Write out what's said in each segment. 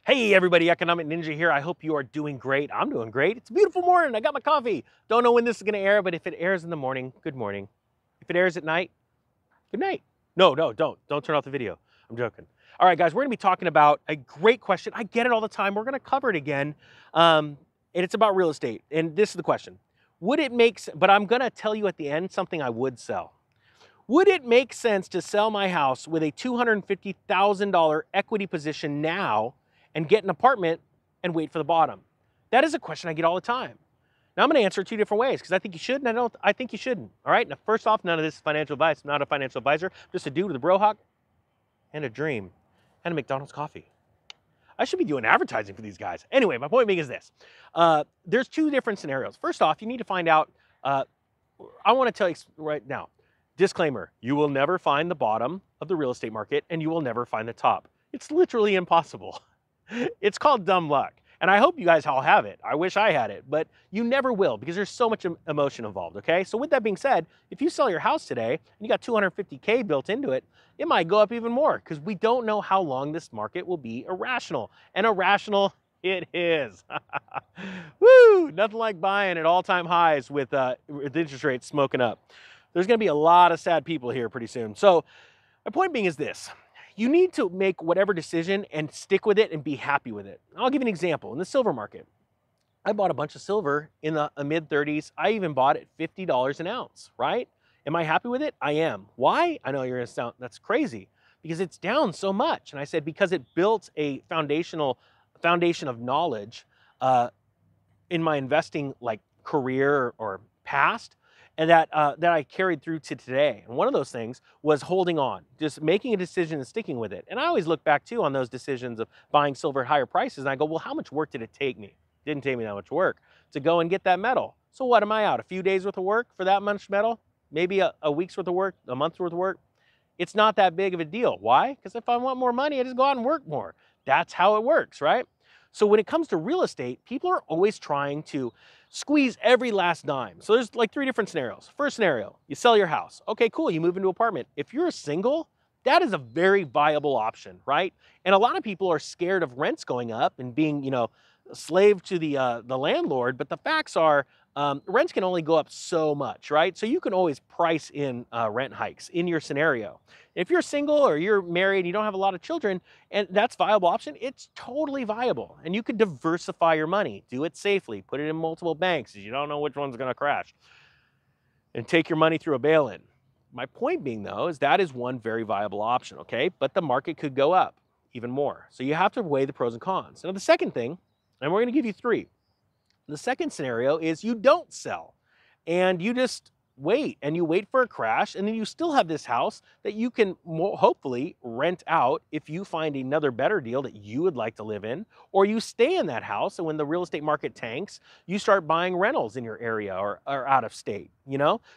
Hey everybody, Economic Ninja here. I hope you are doing great. I'm doing great. It's a beautiful morning. I got my coffee. Don't know when this is going to air, but if it airs in the morning, good morning. If it airs at night, good night. No, don't. Don't turn off the video. I'm joking. All right, guys, we're going to be talking about a great question. I get it all the time. We're going to cover it again. And it's about real estate. And this is the question. Would it make sense? But I'm going to tell you at the end something I would sell. Would it make sense to sell my house with a $250,000 equity position now and get an apartment and wait for the bottom? That is a question I get all the time. Now I'm going to answer it two different ways because I think you should and I think you shouldn't. All right. Now, first off, none of this is financial advice. I'm not a financial advisor. I'm just a dude with a bro hawk and a dream and a McDonald's coffee. I should be doing advertising for these guys. Anyway, my point being is this. There's two different scenarios. First off, you need to find out, I want to tell you right now, disclaimer, you will never find the bottom of the real estate market and you will never find the top. It's literally impossible. It's called dumb luck. And I hope you guys all have it. I wish I had it, but you never will because there's so much emotion involved, okay? So with that being said, if you sell your house today and you got 250K built into it, it might go up even more because we don't know how long this market will be irrational. And irrational it is. Woo! Nothing like buying at all-time highs with interest rates smoking up. There's going to be a lot of sad people here pretty soon. So my point being is this. You need to make whatever decision and stick with it and be happy with it. I'll give you an example. In the silver market, I bought a bunch of silver in the mid-30s. I even bought it $50 an ounce, right? Am I happy with it? I am. Why? I know you're going to sound, that's crazy, because it's down so much. And I said, because it built a foundation of knowledge in my investing like career or past, and that I carried through to today. And one of those things was holding on, just making a decision and sticking with it. And I always look back too on those decisions of buying silver at higher prices. And I go, well, how much work did it take me? It didn't take me that much work to go and get that metal. So what am I out? A few days worth of work for that much metal? Maybe a week's worth of work, a month's worth of work? It's not that big of a deal. Why? Because if I want more money, I just go out and work more. That's how it works, right? So when it comes to real estate, people are always trying to squeeze every last dime. So there's like three different scenarios. First scenario, you sell your house. Okay, cool, you move into an apartment. If you're single, that is a very viable option, right? And a lot of people are scared of rents going up and being, a slave to the landlord, but the facts are rents can only go up so much, right? So you can always price in rent hikes in your scenario. If you're single or you're married and you don't have a lot of children and that's a viable option, it's totally viable. And you could diversify your money, do it safely, put it in multiple banks as you don't know which one's gonna crash, and take your money through a bail-in. My point being though, is that is one very viable option, okay? But the market could go up even more. So you have to weigh the pros and cons. Now the second thing, and we're gonna give you three. The second scenario is you don't sell and you just wait and you wait for a crash and then you still have this house that you can hopefully rent out if you find another better deal that you would like to live in, or you stay in that house and when the real estate market tanks, you start buying rentals in your area or out of state,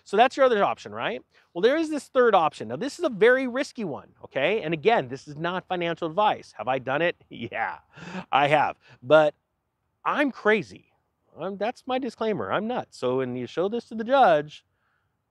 So that's your other option, right? Well, there is this third option. Now, this is a very risky one, okay? And again, this is not financial advice. Have I done it? Yeah, I have. But I'm crazy. That's my disclaimer. I'm nuts. So when you show this to the judge,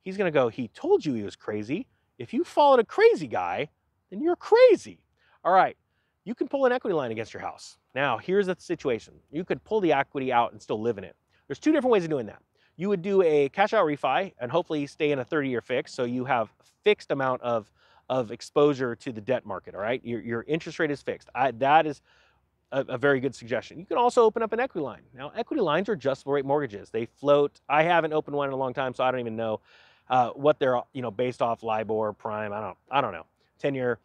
he's going to go, he told you he was crazy. If you followed a crazy guy, then you're crazy. All right. You can pull an equity line against your house. Now, here's the situation. You could pull the equity out and still live in it. There's two different ways of doing that. You would do a cash out refi and hopefully stay in a 30-year fix. So you have fixed amount of exposure to the debt market. All right. Your interest rate is fixed. That is a very good suggestion. You can also open up an equity line. Now, equity lines are adjustable rate mortgages. They float. I haven't opened one in a long time, so I don't even know what they're, based off LIBOR, prime. I don't know. 10-year.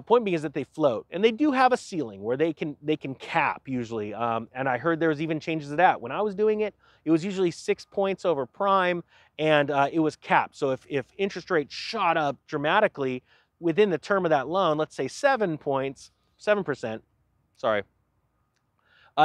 Point being is that they float, and they do have a ceiling where they can cap usually. And I heard there was even changes to that. When I was doing it, it was usually 6 points over prime, and it was capped. So if interest rates shot up dramatically within the term of that loan, let's say 7%, sorry.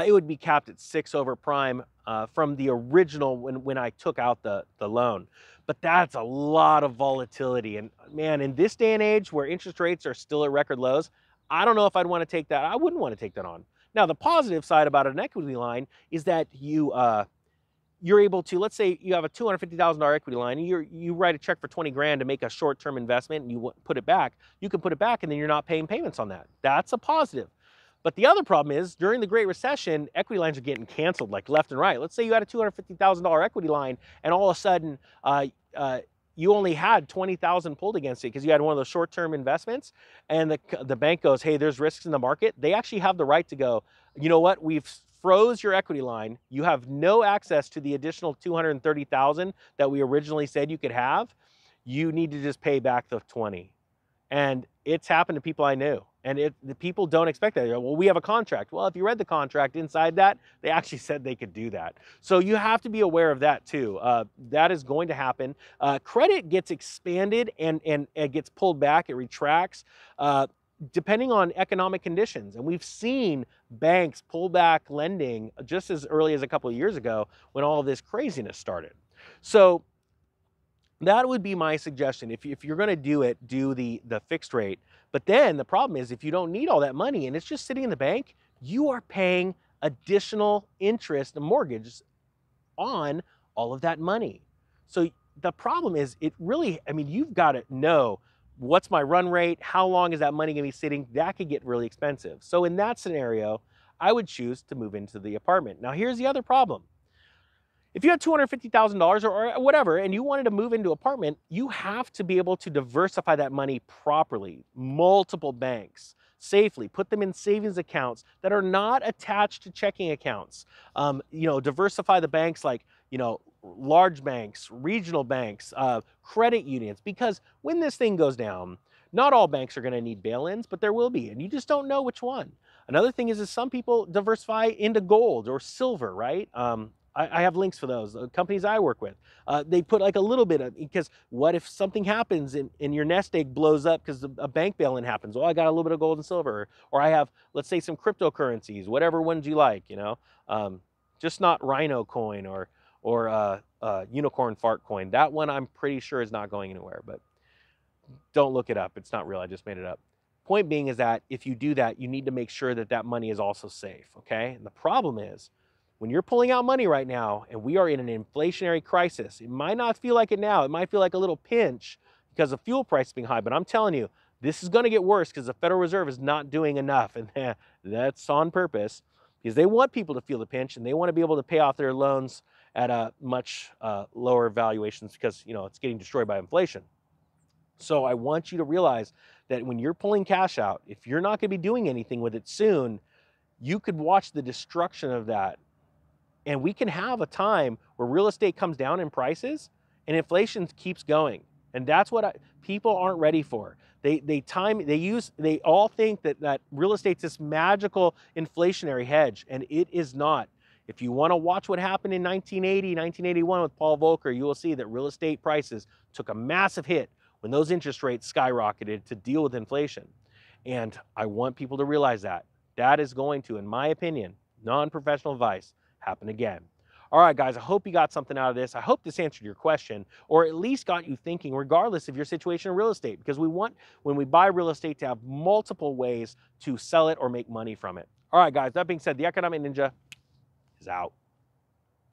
It would be capped at 6 over prime from the original when I took out the loan. But that's a lot of volatility. And man, in this day and age where interest rates are still at record lows, I don't know if I'd want to take that. I wouldn't want to take that on. Now, the positive side about an equity line is that you're able to, let's say you have a $250,000 equity line, and you write a check for 20 grand to make a short-term investment and you put it back, you can put it back and then you're not paying payments on that. That's a positive. But the other problem is during the Great Recession, equity lines are getting canceled like left and right. Let's say you had a $250,000 equity line and all of a sudden you only had 20,000 pulled against it because you had one of those short-term investments, and the bank goes, hey, there's risks in the market. They actually have the right to go, you know what, we've froze your equity line. You have no access to the additional 230,000 that we originally said you could have. You need to just pay back the 20. And it's happened to people I knew. And the people don't expect that. Well, we have a contract. Well, if you read the contract inside that, they actually said they could do that. So you have to be aware of that too. That is going to happen. Credit gets expanded and it gets pulled back, it retracts, depending on economic conditions. And we've seen banks pull back lending just as early as a couple of years ago when all of this craziness started. So that would be my suggestion. If you're going to do it, do the fixed rate. But then the problem is if you don't need all that money and it's just sitting in the bank, you are paying additional interest and mortgage on all of that money. So the problem is it really, I mean, you've got to know what's my run rate, how long is that money going to be sitting? That could get really expensive. So in that scenario, I would choose to move into the apartment. Now here's the other problem. If you had $250,000 or whatever, and you wanted to move into an apartment, you have to be able to diversify that money properly, multiple banks, safely, put them in savings accounts that are not attached to checking accounts. Diversify the banks like, large banks, regional banks, credit unions, because when this thing goes down, not all banks are going to need bail-ins, but there will be, and you just don't know which one. Another thing is some people diversify into gold or silver, right? I have links for those. Companies I work with, they put like a little bit of, because what if something happens and your nest egg blows up because a bank bail-in happens? Well, I got a little bit of gold and silver, or I have, let's say, some cryptocurrencies, whatever ones you like, just not Rhino coin or unicorn fart coin. That one I'm pretty sure is not going anywhere, but don't look it up. It's not real. I just made it up. Point being is that if you do that, you need to make sure that that money is also safe, okay? And the problem is, when you're pulling out money right now and we are in an inflationary crisis, it might not feel like it now. It might feel like a little pinch because of fuel prices being high, but I'm telling you, this is going to get worse because the Federal Reserve is not doing enough, and that's on purpose because they want people to feel the pinch and they want to be able to pay off their loans at a much lower valuations because, it's getting destroyed by inflation. So I want you to realize that when you're pulling cash out, if you're not going to be doing anything with it soon, you could watch the destruction of that. And we can have a time where real estate comes down in prices and inflation keeps going. And that's what people aren't ready for. They all think that real estate's this magical inflationary hedge, and it is not. If you want to watch what happened in 1980, 1981 with Paul Volcker, you will see that real estate prices took a massive hit when those interest rates skyrocketed to deal with inflation. And I want people to realize that. That is going to, in my opinion, non-professional advice, happen again. All right, guys, I hope you got something out of this. I hope this answered your question, or at least got you thinking, regardless of your situation in real estate, because we want, when we buy real estate, to have multiple ways to sell it or make money from it. All right, guys, that being said, the Economic Ninja is out.